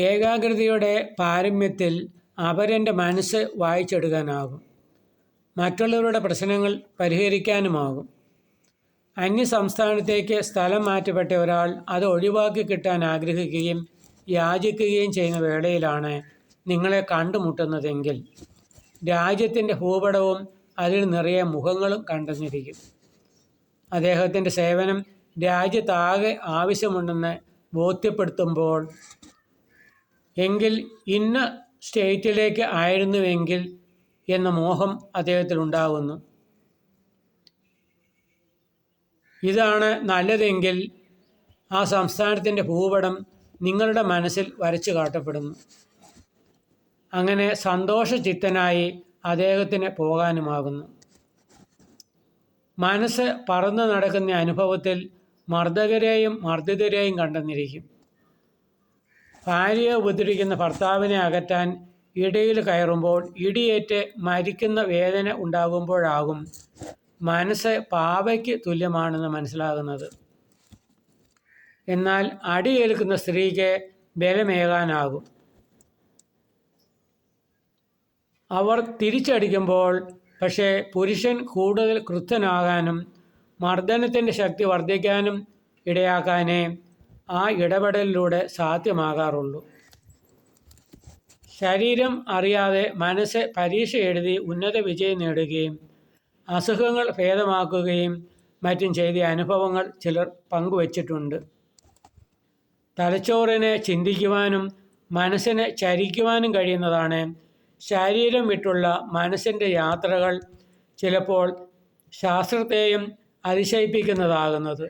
ഏകാഗ്രതയുടെ പാരമ്യത്തിൽ അപരൻ്റെ മനസ്സ് വായിച്ചെടുക്കാനാകും. മറ്റുള്ളവരുടെ പ്രശ്നങ്ങൾ പരിഹരിക്കാനുമാകും. അന്യസംസ്ഥാനത്തേക്ക് സ്ഥലം മാറ്റപ്പെട്ട ഒരാൾ അത് ഒഴിവാക്കി കിട്ടാൻ ആഗ്രഹിക്കുകയും യാചിക്കുകയും ചെയ്യുന്ന വേളയിലാണ് നിങ്ങളെ കണ്ടുമുട്ടുന്നതെങ്കിൽ രാജ്യത്തിൻ്റെ ഭൂപടവും അതിൽ നിറയെ മുഖങ്ങളും കണ്ടെന്നിരിക്കും. അദ്ദേഹത്തിൻ്റെ സേവനം രാജ്യത്താകെ ആവശ്യമുണ്ടെന്ന് ബോധ്യപ്പെടുത്തുമ്പോൾ എങ്കിൽ ഇന്ന സ്റ്റേറ്റിലേക്ക് ആയിരുന്നുവെങ്കിൽ എന്ന മോഹം അദ്ദേഹത്തിനുണ്ടാകുന്നു. ഇതാണ് നല്ലതെങ്കിൽ ആ സംസ്ഥാനത്തിൻ്റെ ഭൂപടം നിങ്ങളുടെ മനസ്സിൽ വരച്ചു കാട്ടപ്പെടുന്നു. അങ്ങനെ സന്തോഷചിത്തനായി അദ്ദേഹത്തിന് പോകാനുമാകുന്നു. മനസ്സ് പറന്നു നടക്കുന്ന അനുഭവത്തിൽ മർദ്ദകരെയും മർദ്ദിതരെയും കണ്ടെന്നിരിക്കും. ഭാര്യയെ ഉപദ്രവിക്കുന്ന ഭർത്താവിനെ അകറ്റാൻ ഇടയിൽ കയറുമ്പോൾ ഇടിയേറ്റ് മരിക്കുന്ന വേദന ഉണ്ടാകുമ്പോഴാകും മനസ്സ് പാവയ്ക്ക് തുല്യമാണെന്ന് മനസ്സിലാകുന്നത്. എന്നാൽ അടിയേൽക്കുന്ന സ്ത്രീക്ക് ബലമേകാനാകും. അവർ തിരിച്ചടിക്കുമ്പോൾ പക്ഷേ പുരുഷൻ കൂടുതൽ ക്രുദ്ധനാകാനും മർദ്ദനത്തിൻ്റെ ശക്തി വർദ്ധിക്കാനും ഇടയാക്കാനേ ആ ഇടപെടലിലൂടെ സാധ്യമാകാറുള്ളൂ. ശരീരം അറിയാതെ മനസ്സ് പരീക്ഷ എഴുതി ഉന്നത വിജയം നേടുകയും അസുഖങ്ങൾ ഭേദമാക്കുകയും മറ്റും ചെയ്ത അനുഭവങ്ങൾ ചിലർ പങ്കുവച്ചിട്ടുണ്ട്. തലച്ചോറിനെ ചിന്തിക്കുവാനും മനസ്സിനെ ചരിക്കുവാനും കഴിയുന്നതാണ് ശരീരം വിട്ടുള്ള മനസ്സിൻ്റെ യാത്രകൾ ചിലപ്പോൾ ശാസ്ത്രത്തെയും അതിശയിപ്പിക്കുന്നതാകുന്നത്.